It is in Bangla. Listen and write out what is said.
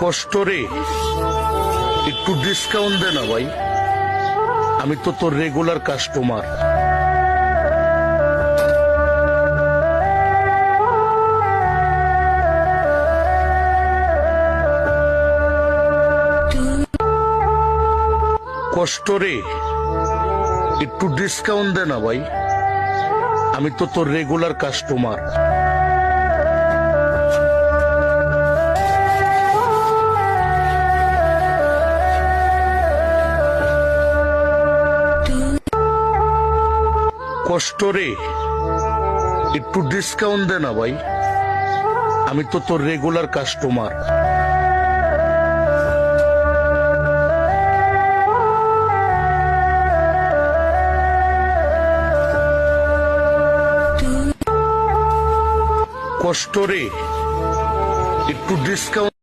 কষ্ট রে, একটু ডিসকাউন্ট দে না ভাই, আমি তো তোর রেগুলার কাস্টমার। কষ্ট রে, একটু ডিসকাউন্ট দে না ভাই, আমি তো তোর রেগুলার কাস্টমার। কষ্ট রে, একটু ডিসকাউন্ট দে না ভাই, আমি তো তোর রেগুলার কাস্টমার। কষ্ট রে, একটু ডিসকাউন্ট